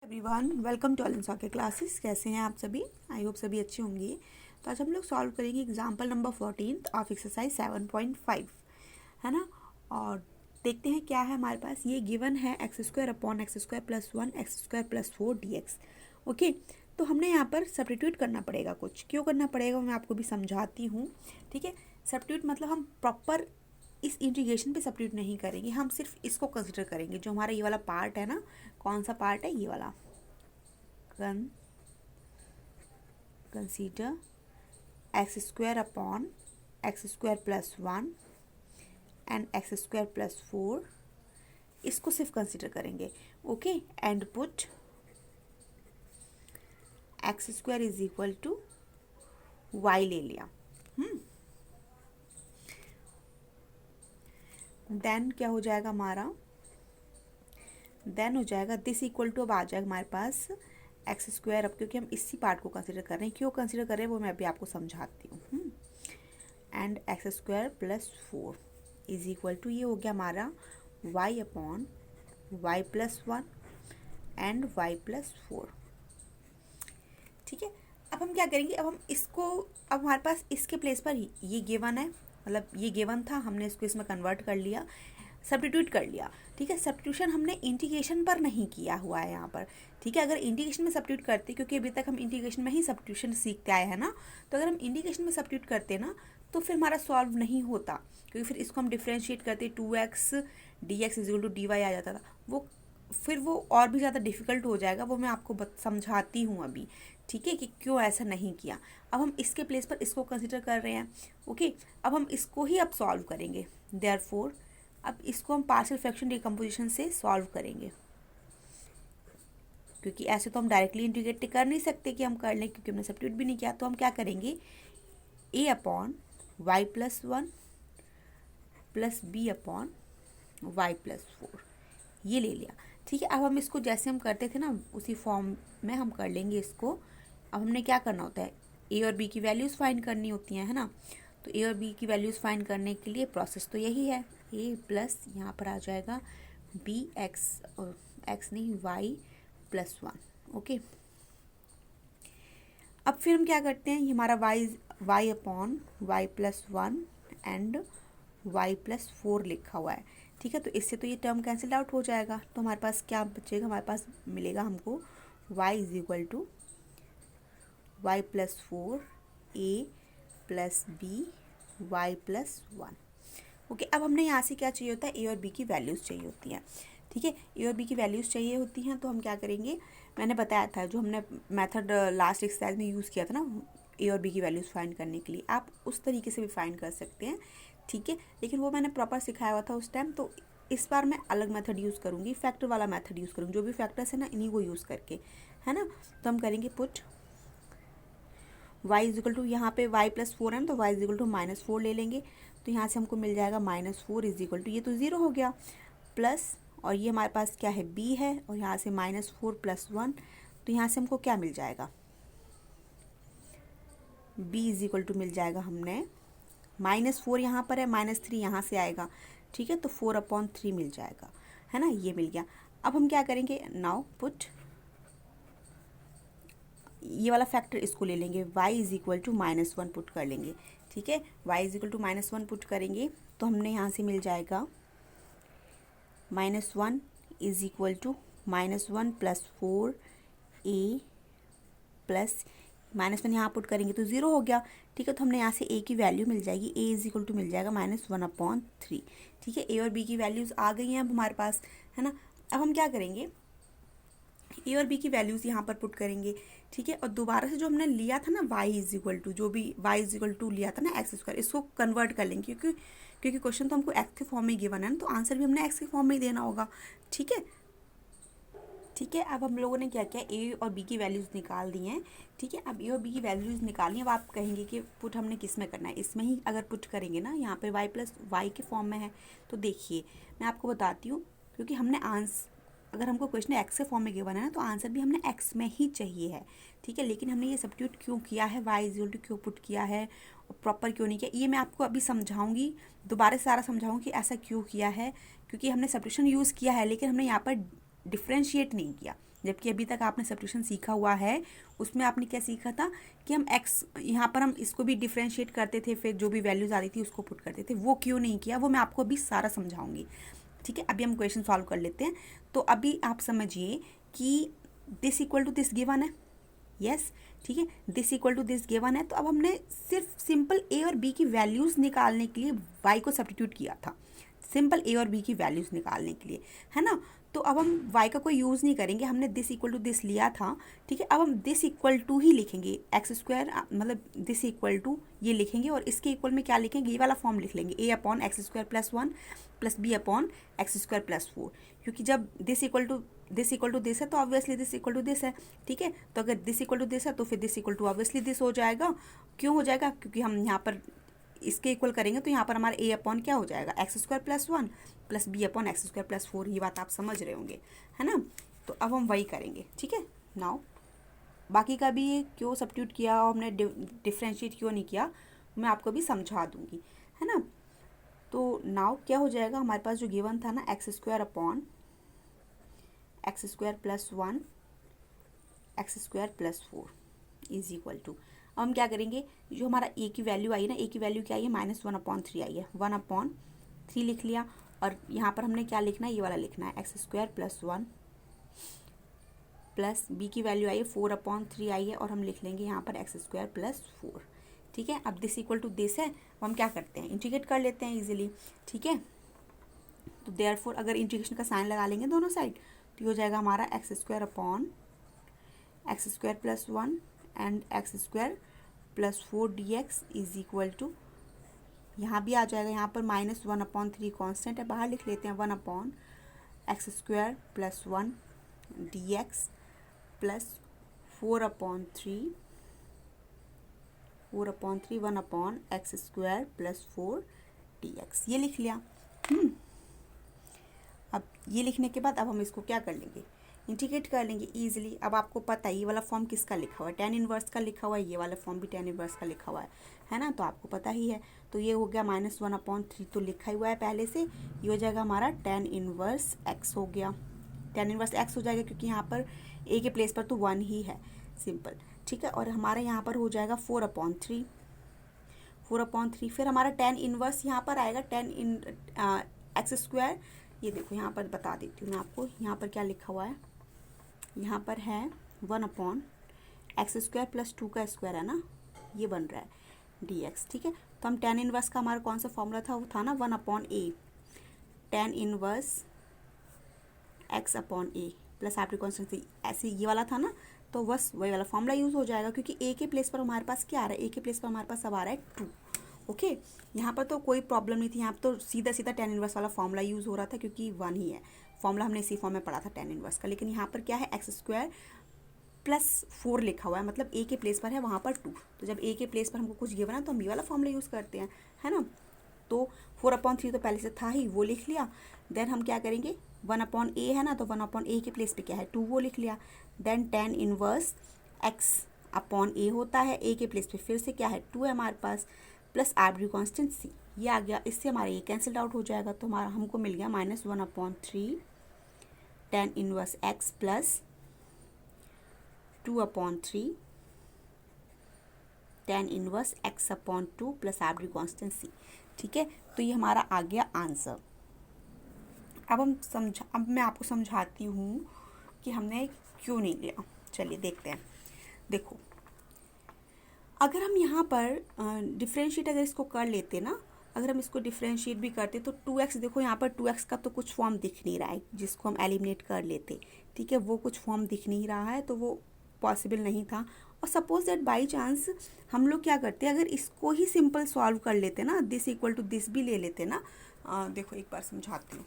Everyone, welcome to all के classes. कैसे हैं आप सभी? आई होप सभी अच्छे होंगे। तो आज हम लोग सॉल्व करेंगे एग्जाम्पल नंबर 14 ऑफ एक्सरसाइज 7.5, है ना। और देखते हैं क्या है हमारे पास। ये गिवन है X square upon x square plus 1 X square plus 4 dx। Okay, तो हमने यहाँ पर सब्स्टिट्यूट करना पड़ेगा। कुछ क्यों करना पड़ेगा मैं आपको भी समझाती हूँ। ठीक है, सब्स्टिट्यूट मतलब हम प्रॉपर इस इंटीग्रेशन पे सब्स्टिट्यूट नहीं करेंगे, हम सिर्फ इसको कंसिडर करेंगे। जो हमारा ये वाला पार्ट है ना, कौन सा पार्ट है? ये वाला। Consider x square upon x square plus 1 and x square plus 4, इसको सिर्फ कंसिडर करेंगे। Okay, and put x square is equal to y ले लिया। देन क्या हो जाएगा हमारा? देन हो जाएगा दिस इक्वल टू, अब आ जाएगा हमारे पास एक्स स्क्वायर। अब क्योंकि हम इसी पार्ट को कंसिडर कर रहे हैं, क्यों कंसिडर कर रहे हैं वो मैं अभी आपको समझाती हूँ। And x square plus 4 is equal to, ये हो गया हमारा Y upon Y plus 1 and Y plus 4। ठीक है, अब हम क्या करेंगे? अब हम इसको, अब हमारे पास इसके प्लेस पर ये गिवन है, मतलब ये गिवन था, हमने इसको इसमें कन्वर्ट कर लिया, सब्स्टिट्यूट कर लिया। ठीक है, सब्स्टिट्यूशन हमने इंटीग्रेशन पर नहीं किया हुआ है यहाँ पर। ठीक है, अगर इंटीग्रेशन में सब्स्टिट्यूट करते, क्योंकि अभी तक हम इंटीग्रेशन में ही सब्स्टिट्यूशन सीखते आए हैं ना, तो अगर हम इंटीग्रेशन में सब्स्टिट्यूट करते ना तो फिर हमारा सॉल्व नहीं होता, क्योंकि फिर इसको हम डिफ्रेंशिएट करते 2x dx equal to dy आ जाता था। फिर वो और भी ज़्यादा डिफ़िकल्ट हो जाएगा, वो मैं आपको समझाती हूँ अभी। ठीक है, कि क्यों ऐसा नहीं किया। अब हम इसके प्लेस पर इसको कंसिडर कर रहे हैं। ओके, अब हम इसको ही अब सॉल्व करेंगे। देयरफॉर अब इसको हम पार्शियल फ्रैक्शन डिकम्पोजिशन से सॉल्व करेंगे, क्योंकि ऐसे तो हम डायरेक्टली इंटीग्रेट कर नहीं सकते कि हम कर लें, क्योंकि हमने सब्स्टिट्यूट भी नहीं किया। तो हम क्या करेंगे? a upon Y plus 1 plus B upon Y plus 4, ये ले लिया। ठीक है, अब हम इसको जैसे हम करते थे ना उसी फॉर्म में हम कर लेंगे इसको। अब हमने क्या करना होता है? ए और बी की वैल्यूज़ फाइंड करनी होती हैं, है ना। तो ए और बी की वैल्यूज़ फाइंड करने के लिए प्रोसेस तो यही है। ए प्लस यहाँ पर आ जाएगा बी एक्स, और एक्स नहीं वाई प्लस 1। ओके, अब फिर हम क्या करते हैं? ये हमारा Y upon Y plus 1 and Y plus 4 लिखा हुआ है। ठीक है, तो इससे तो ये टर्म कैंसिल आउट हो जाएगा। तो हमारे पास क्या बचेगा? हमारे पास मिलेगा हमको y is equal to Y plus 4 A plus B Y plus 1। Okay, अब हमने यहाँ से क्या चाहिए होता है? ए और बी की वैल्यूज़ चाहिए होती हैं। ठीक है, ए और बी की वैल्यूज़ चाहिए होती हैं, तो हम क्या करेंगे? मैंने बताया था, जो हमने मेथड लास्ट एक्सरसाइज में यूज़ किया था ना ए और बी की वैल्यूज़ फाइंड करने के लिए, आप उस तरीके से भी फाइंड कर सकते हैं। ठीक है, लेकिन वो मैंने प्रॉपर सिखाया हुआ था उस टाइम, तो इस बार मैं अलग मेथड यूज़ करूँगी, फैक्टर वाला मेथड यूज़ करूँगी। जो भी फैक्टर्स है ना, इन्हीं को यूज़ करके, है ना। तो हम करेंगे put y is equal to, यहाँ पे y प्लस 4 है, तो y इज इक्वल टू -4 ले लेंगे। तो यहाँ से हमको मिल जाएगा -4 इज इक्वल टू, ये तो 0 हो गया, प्लस, और ये हमारे पास क्या है? b है, और यहाँ से -4 प्लस 1, तो यहाँ से हमको क्या मिल जाएगा? b इज इक्वल टू मिल जाएगा हमने -4 यहाँ पर है, -3 यहाँ से आएगा। ठीक है, तो 4/3 मिल जाएगा, है ना। ये मिल गया। अब हम क्या करेंगे? नाउ पुट ये वाला फैक्टर इसको ले लेंगे, y is equal to -1 put कर लेंगे। ठीक है, y is equal to -1 put करेंगे, तो हमने यहाँ से मिल जाएगा -1 is equal to -1 plus 4 A plus -1 यहाँ पुट करेंगे तो 0 हो गया। ठीक है, तो हमने यहाँ से a की वैल्यू मिल जाएगी, a इज इक्वल टू मिल जाएगा -1/3। ठीक है, a और b की वैल्यूज़ आ गई हैं अब हमारे पास, है ना। अब हम क्या करेंगे? ए और बी की वैल्यूज़ यहाँ पर पुट करेंगे। ठीक है, और दोबारा से जो हमने लिया था ना y इज इक्वल टू, जो भी y इज इक्वल टू लिया था ना एक्स स्क्वायर, इसको कन्वर्ट कर लेंगे, क्योंकि क्वेश्चन तो हमको एक्स के फॉर्म में गिवन है ना, तो आंसर भी हमने एक्स के फॉर्म में ही देना होगा। ठीक है, ठीक है, अब हम लोगों ने क्या किया? ए और बी की वैल्यूज़ निकाल दी हैं। ठीक है, अब ए और बी की वैल्यूज़ निकाली। अब आप कहेंगे कि पुट हमने किस में करना है? इसमें ही अगर पुट करेंगे ना, यहाँ पर y प्लस वाई के फॉर्म में है, तो देखिए मैं आपको बताती हूँ, क्योंकि हमने अगर हमको क्वेश्चन एक्स के फॉर्म में गिवन है ना, तो आंसर भी हमने एक्स में ही चाहिए है। ठीक है, लेकिन हमने ये सब्स्टिट्यूट क्यों किया है? y इज इक्वल टू क्यों पुट किया है, और प्रॉपर क्यों नहीं किया, ये मैं आपको अभी समझाऊंगी, दोबारा से सारा समझाऊंगी कि ऐसा क्यों किया है। क्योंकि हमने सब्स्टिट्यूशन यूज़ किया है, लेकिन हमने यहाँ पर डिफ्रेंशिएट नहीं किया। जबकि अभी तक आपने सब्स्टिट्यूशन सीखा हुआ है, उसमें आपने क्या सीखा था कि हम x यहाँ पर हम इसको भी डिफ्रेंशिएट करते थे, फिर जो भी वैल्यूज़ आ रही थी उसको पुट करते थे। वो क्यों नहीं किया वो मैं आपको अभी सारा समझाऊंगी। ठीक है, अभी हम क्वेश्चन सॉल्व कर लेते हैं। तो अभी आप समझिए कि this equal to this given है, यस ठीक है, this equal to this given है। तो अब हमने सिर्फ सिंपल ए और बी की वैल्यूज़ निकालने के लिए y को सब्स्टिट्यूट किया था, सिंपल ए और बी की वैल्यूज़ निकालने के लिए, है ना। तो अब हम y का कोई यूज़ नहीं करेंगे, हमने दिस इक्वल टू दिस लिया था, ठीक है। अब हम दिस इक्वल टू ही लिखेंगे, एक्स स्क्वायर मतलब दिस इक्वल टू ये लिखेंगे, और इसके इक्वल में क्या लिखेंगे, ये वाला फॉर्म लिख लेंगे, a upon x square plus 1 plus B upon x square plus 4, क्योंकि जब दिस इक्वल टू दिस है तो obviously this equal to this है, ठीक है। तो अगर दिस इक्वल टू दिस है तो फिर this equal to obviously this हो जाएगा। क्यों हो जाएगा, क्योंकि हम यहाँ पर इसके इक्वल करेंगे तो यहाँ पर हमारा a अपॉन क्या हो जाएगा, X square plus 1 plus B upon x square plus 4। ये बात आप समझ रहे होंगे, है ना। तो अब हम वही करेंगे, ठीक है। नाउ बाकी का भी ये क्यों सब्स्टिट्यूट किया और हमने डिफ्रेंशिएट क्यों नहीं किया मैं आपको भी समझा दूंगी, है ना। तो नाउ क्या हो जाएगा, हमारे पास जो गिवन था ना, X square upon x square plus 1 X square plus 4 is equal to, अब हम क्या करेंगे, जो हमारा ए की वैल्यू आई है ना, ए की वैल्यू क्या आई है, -1/3 आई है, 1/3 लिख लिया। और यहाँ पर हमने क्या लिखना है, ये वाला लिखना है, X square plus 1 plus B की वैल्यू आई है 4/3 आई है, और हम लिख लेंगे यहाँ पर एक्स स्क्वायर प्लस 4, ठीक है। अब दिस इक्वल टू दिस है, अब हम क्या करते हैं, इंटीग्रेट कर लेते हैं इजीली, ठीक है। तो देयरफॉर अगर इंटीग्रेशन का साइन लगा लेंगे दोनों साइड तो हो जाएगा हमारा X square upon x square plus 1 and x square plus 4 dx is equal to, यहाँ भी आ जाएगा, यहाँ पर -1/3 कॉन्स्टेंट है, बाहर लिख लेते हैं, 1 upon x square plus 1 dx plus 4/3 1 upon x square plus 4 dx, ये लिख लिया। अब ये लिखने के बाद अब हम इसको क्या कर लेंगे, इंटीग्रेट कर लेंगे ईजिली। अब आपको पता है ये वाला फॉर्म किसका लिखा हुआ है, tan इनवर्स का लिखा हुआ है, ये वाला फॉर्म भी tan इनवर्स का लिखा हुआ है ना। तो आपको पता ही है, तो ये हो गया -1/3 तो लिखा ही हुआ है पहले से, ये हो जाएगा हमारा tan इनवर्स x हो गया, tan इनवर्स x हो जाएगा क्योंकि यहाँ पर a के प्लेस पर तो 1 ही है, सिंपल, ठीक है। और हमारा यहाँ पर हो जाएगा 4/3 फिर हमारा tan इनवर्स यहाँ पर आएगा, x स्क्वायर, ये देखो यहाँ पर बता देती हूँ मैं आपको, यहाँ पर क्या लिखा हुआ है, यहाँ पर है 1 अपॉन एक्स स्क्वायर प्लस 2 का स्क्वायर है ना, ये बन रहा है dx, ठीक है। तो हम tan इनवर्स का हमारा कौन सा फॉर्मूला था, वो था ना 1/a, tan इनवर्स x अपॉन a प्लस आपकी कॉन्स्टेंट ऐसे ये वाला था ना, तो बस वही वाला फॉर्मूला यूज़ हो जाएगा, क्योंकि a के प्लेस पर हमारे पास क्या आ रहा है, a के प्लेस पर हमारे पास अब आ रहा है 2, ओके। यहाँ पर तो कोई प्रॉब्लम नहीं थी, यहाँ पर तो सीधा सीधा tan इनवर्स वाला फॉर्मूला यूज़ हो रहा था, क्योंकि 1 ही है, फॉर्मूला हमने इसी फॉर्म में पढ़ा था tan इनवर्स का। लेकिन यहाँ पर क्या है, एक्स स्क्वायर प्लस 4 लिखा हुआ है, मतलब a के प्लेस पर है, वहाँ पर 2, तो जब a के प्लेस पर हमको कुछ गिवन है तो हम ये वाला फॉर्मूला यूज़ करते हैं, है ना। तो 4/3 तो पहले से था ही, वो लिख लिया। देन हम क्या करेंगे, 1/a है ना, तो 1/a के प्लेस पे क्या है 2, वो लिख लिया। देन tan इनवर्स x अपॉन a होता है, a के प्लेस पे फिर से क्या है 2 है हमारे पास, प्लस आर्बिट्ररी कांस्टेंट c, ये आ गया, इससे हमारा ये कैंसिल आउट हो जाएगा, तो हमारा हमको मिल गया -1/3 tan inverse x plus 2/3 tan inverse x upon 2 plus arbitrary constant c, ठीक है। तो ये हमारा आ गया आंसर। अब मैं आपको समझाती हूँ कि हमने क्यों नहीं लिया, चलिए देखते हैं। देखो, अगर हम यहाँ पर डिफ्रेंशिएट अगर इसको कर लेते ना, अगर हम इसको डिफ्रेंशिएट भी करते तो 2x, देखो यहाँ पर 2x का तो कुछ फॉर्म दिख नहीं रहा है जिसको हम एलिमिनेट कर लेते, ठीक है, वो कुछ फॉर्म दिख नहीं रहा है, तो वो पॉसिबल नहीं था। और सपोज दैट बाई चांस हम लोग क्या करते, अगर इसको ही सिंपल सॉल्व कर लेते ना, दिस इक्वल टू दिस भी ले लेते ना, देखो एक बार समझाती हूँ,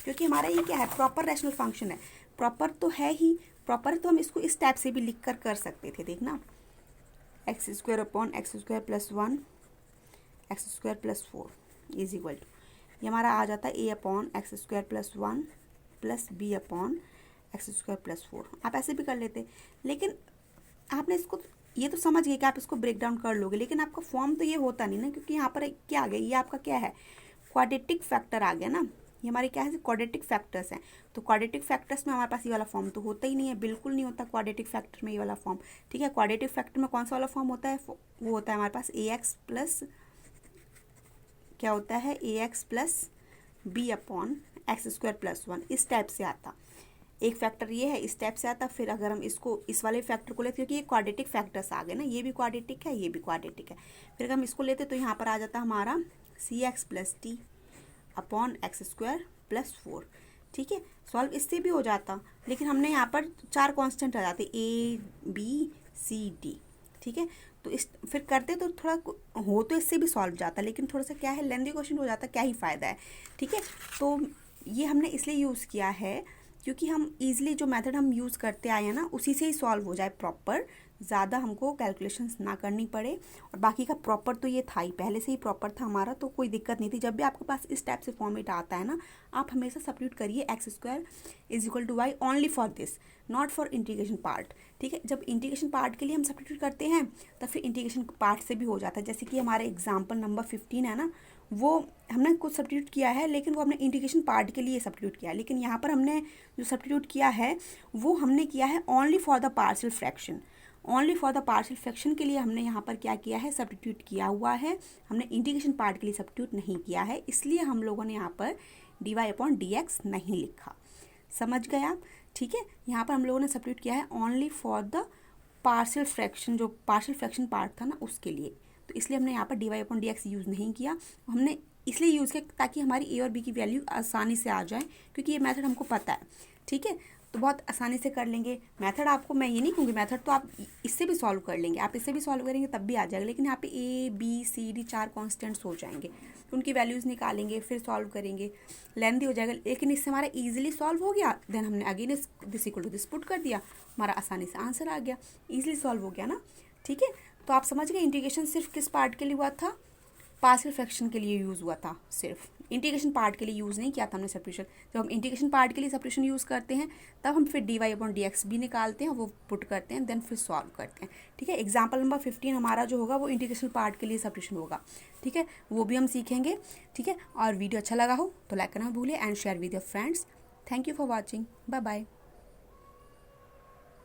क्योंकि हमारा ये क्या है, प्रॉपर रैशनल फंक्शन है, प्रॉपर तो है ही, प्रॉपर तो हम इसको इस टाइप से भी लिख कर सकते थे, देखना, X square upon x square plus 1 X square plus 4 is equal to, ये हमारा आ जाता है a upon x square plus 1 plus B upon x square plus 4। आप ऐसे भी कर लेते, लेकिन आपने इसको, ये तो समझ गए कि आप इसको ब्रेक डाउन कर लोगे, लेकिन आपका फॉर्म तो ये होता नहीं ना, क्योंकि यहाँ पर क्या आ गया, ये आपका क्या है, क्वाड्रेटिक फैक्टर आ गया ना, ये हमारे क्या है, क्वाड्रेटिक फैक्टर्स हैं। तो क्वाड्रेटिक फैक्टर्स में हमारे पास ये वाला फॉर्म तो होता ही नहीं है, बिल्कुल नहीं होता क्वाड्रेटिक फैक्टर में ये वाला फॉर्म। ठीक है, क्वाड्रेटिक फैक्टर में कौन सा वाला फॉर्म होता है, वो होता है हमारे पास ए एक्स प्लस, क्या होता है, a x plus B upon x square plus 1, इस टाइप से आता। एक फैक्टर ये है, इस टाइप से आता। फिर अगर हम इसको इस वाले फैक्टर को लेते, क्योंकि ये क्वाड्रेटिक फैक्टर्स आ गए ना, ये भी क्वाड्रेटिक है, ये भी क्वाड्रेटिक है। फिर अगर हम इसको लेते तो यहाँ पर आ जाता हमारा c x plus t upon x square plus 4। ठीक है, सॉल्व इससे भी हो जाता, लेकिन हमने यहाँ पर 4 कांस्टेंट आ जाते, ए बी सी डी। ठीक है, तो इस फिर करते तो थोड़ा हो तो इससे भी सॉल्व जाता, लेकिन थोड़ा सा क्या है, लेंथी क्वेश्चन हो जाता, क्या ही फ़ायदा है। ठीक है, तो ये हमने इसलिए यूज़ किया है क्योंकि हम ईजिली जो मेथड हम यूज़ करते आए हैं ना, उसी से ही सॉल्व हो जाए प्रॉपर, ज़्यादा हमको कैलकुलेशंस ना करनी पड़े। और बाकी का प्रॉपर तो ये था ही, पहले से ही प्रॉपर था हमारा, तो कोई दिक्कत नहीं थी। जब भी आपके पास इस टाइप से फॉर्मेट आता है ना, आप हमेशा सब्स्टिट्यूट करिए X square is equal to Y only for this, not for integration part. ठीक है, जब इंटीग्रेशन पार्ट के लिए हम सब्स्टिट्यूट करते हैं तब फिर इंटीग्रेशन पार्ट से भी हो जाता है। जैसे कि हमारे एग्जाम्पल नंबर 15 है ना, वो हमने कुछ सब्स्टिट्यूट किया है, लेकिन वो हमने इंटीग्रेशन पार्ट के लिए सब्स्टिट्यूट किया है। लेकिन यहाँ पर हमने जो सब्स्टिट्यूट किया है वो हमने किया है only for the partial fraction. Only for the partial fraction के लिए हमने यहाँ पर क्या किया है, सब्स्टिट्यूट किया हुआ है। हमने इंटीग्रेशन पार्ट के लिए सब्स्टिट्यूट नहीं किया है, इसलिए हम लोगों ने यहाँ पर D Y upon D X नहीं लिखा। समझ गए आप? ठीक है, यहाँ पर हम लोगों ने सब्स्टिट्यूट किया है only for the partial fraction, जो पार्शियल फ्रैक्शन पार्ट था ना उसके लिए, तो इसलिए हमने यहाँ पर D Y upon D X use नहीं किया। हमने इसलिए यूज़ किया ताकि हमारी ए और बी की वैल्यू आसानी से आ जाए, क्योंकि ये मेथड हमको पता है। ठीक है, तो बहुत आसानी से कर लेंगे मेथड। आपको मैं ये नहीं कहूँगी मेथड तो आप इससे भी सॉल्व कर लेंगे, आप इससे भी सॉल्व करेंगे तब भी आ जाएगा, लेकिन यहाँ पे A B C D 4 constants हो जाएंगे, उनकी वैल्यूज़ निकालेंगे फिर सॉल्व करेंगे, लेंथी हो जाएगा। लेकिन इससे हमारा ईजिली सॉल्व हो गया, देन हमने again this equal to this put कर दिया, हमारा आसानी से आंसर आ गया, ईजिली सॉल्व हो गया ना। ठीक है, तो आप समझ गए इंटीग्रेशन सिर्फ किस पार्ट के लिए हुआ था, पार्शियल फ्रैक्शन के लिए यूज़ हुआ था, सिर्फ इंटीग्रेशन पार्ट के लिए यूज़ नहीं किया था हमने सब्स्टिट्यूशन। जब हम इंटीग्रेशन पार्ट के लिए सब्स्टिट्यूशन यूज़ करते हैं तब हम फिर D Y upon D X भी निकालते हैं, वो पुट करते हैं, देन फिर सॉल्व करते हैं। ठीक है, एग्जाम्पल नंबर 15 हमारा जो होगा वो इंटीग्रेशन पार्ट के लिए सब्स्टिट्यूशन होगा। ठीक है, वो भी हम सीखेंगे। ठीक है, और वीडियो अच्छा लगा हो तो लाइक करना भूलें and share with your friends. Thank you for watching, bye bye.